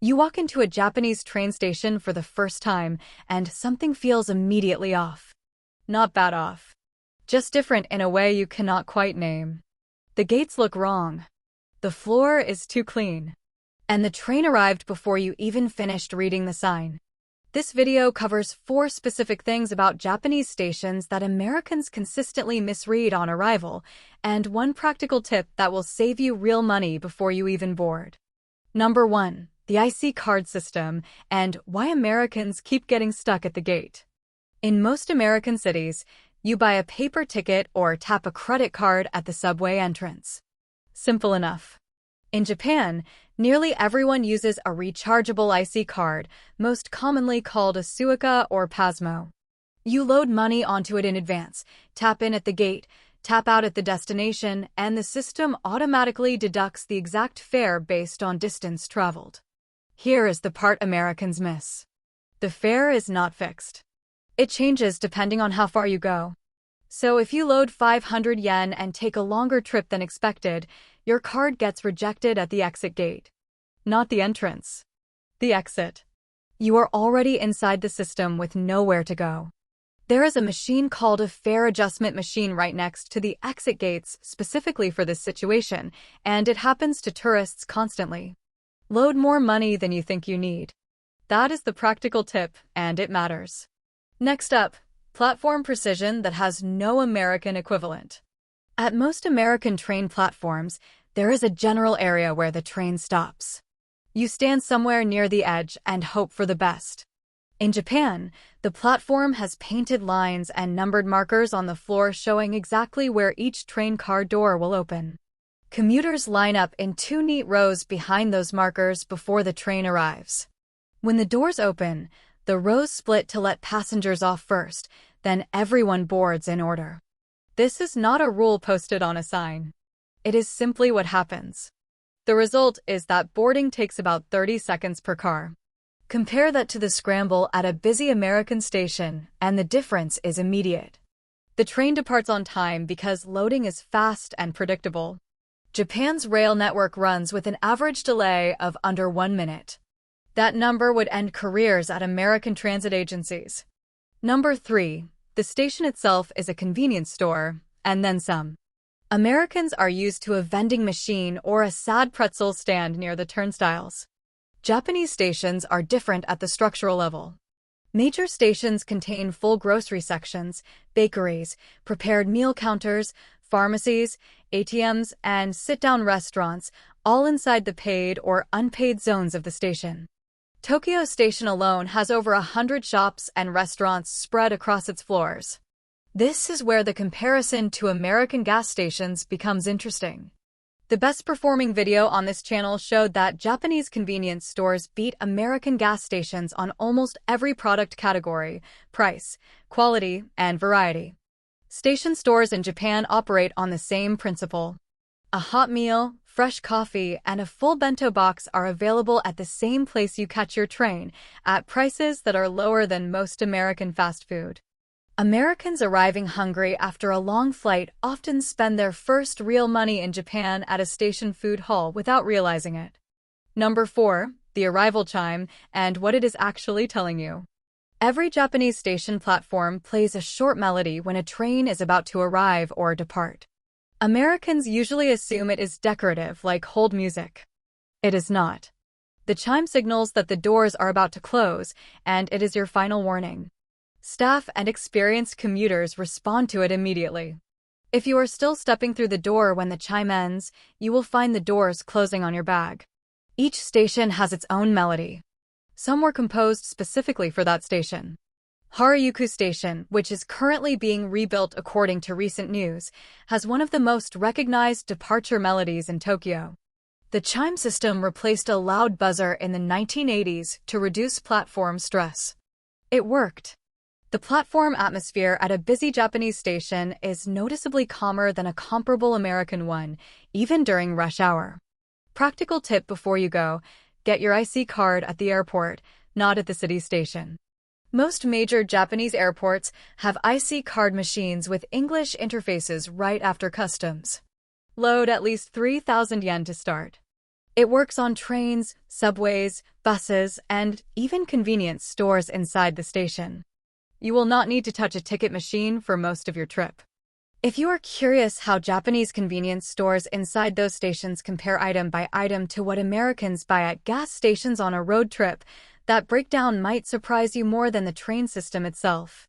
You walk into a Japanese train station for the first time, and something feels immediately off. Not bad off. Just different in a way you cannot quite name. The gates look wrong. The floor is too clean. And the train arrived before you even finished reading the sign. This video covers 4 specific things about Japanese stations that Americans consistently misread on arrival, and 1 practical tip that will save you real money before you even board. Number 1. The IC card system, and why Americans keep getting stuck at the gate. In most American cities, you buy a paper ticket or tap a credit card at the subway entrance. Simple enough. In Japan, nearly everyone uses a rechargeable IC card, most commonly called a Suica or Pasmo. You load money onto it in advance, tap in at the gate, tap out at the destination, and the system automatically deducts the exact fare based on distance traveled. Here is the part Americans miss. The fare is not fixed. It changes depending on how far you go. So if you load 500 yen and take a longer trip than expected, your card gets rejected at the exit gate. Not the entrance. The exit. You are already inside the system with nowhere to go. There is a machine called a fare adjustment machine right next to the exit gates specifically for this situation, and it happens to tourists constantly. Load more money than you think you need. That is the practical tip, and it matters. Next up, platform precision that has no American equivalent. At most American train platforms, there is a general area where the train stops. You stand somewhere near the edge and hope for the best. In Japan, the platform has painted lines and numbered markers on the floor showing exactly where each train car door will open. Commuters line up in 2 neat rows behind those markers before the train arrives. When the doors open, the rows split to let passengers off first, then everyone boards in order. This is not a rule posted on a sign. It is simply what happens. The result is that boarding takes about 30 seconds per car. Compare that to the scramble at a busy American station, and the difference is immediate. The train departs on time because loading is fast and predictable. Japan's rail network runs with an average delay of under 1 minute. That number would end careers at American transit agencies. Number 3. The station itself is a convenience store, and then some. Americans are used to a vending machine or a sad pretzel stand near the turnstiles. Japanese stations are different at the structural level. Major stations contain full grocery sections, bakeries, prepared meal counters, pharmacies, ATMs, and sit-down restaurants, all inside the paid or unpaid zones of the station. Tokyo Station alone has over 100 shops and restaurants spread across its floors. This is where the comparison to American gas stations becomes interesting. The best performing video on this channel showed that Japanese convenience stores beat American gas stations on almost every product category, price, quality, and variety. Station stores in Japan operate on the same principle. A hot meal, fresh coffee, and a full bento box are available at the same place you catch your train, at prices that are lower than most American fast food. Americans arriving hungry after a long flight often spend their first real money in Japan at a station food hall without realizing it. Number 4. The arrival chime and what it is actually telling you. Every Japanese station platform plays a short melody when a train is about to arrive or depart. Americans usually assume it is decorative, like hold music. It is not. The chime signals that the doors are about to close, and it is your final warning. Staff and experienced commuters respond to it immediately. If you are still stepping through the door when the chime ends, you will find the doors closing on your bag. Each station has its own melody. Some were composed specifically for that station. Harajuku Station, which is currently being rebuilt according to recent news, has one of the most recognized departure melodies in Tokyo. The chime system replaced a loud buzzer in the 1980s to reduce platform stress. It worked. The platform atmosphere at a busy Japanese station is noticeably calmer than a comparable American one, even during rush hour. Practical tip before you go: get your IC card at the airport, not at the city station. Most major Japanese airports have IC card machines with English interfaces right after customs. Load at least 3,000 yen to start. It works on trains, subways, buses, and even convenience stores inside the station. You will not need to touch a ticket machine for most of your trip. If you are curious how Japanese convenience stores inside those stations compare item by item to what Americans buy at gas stations on a road trip, that breakdown might surprise you more than the train system itself.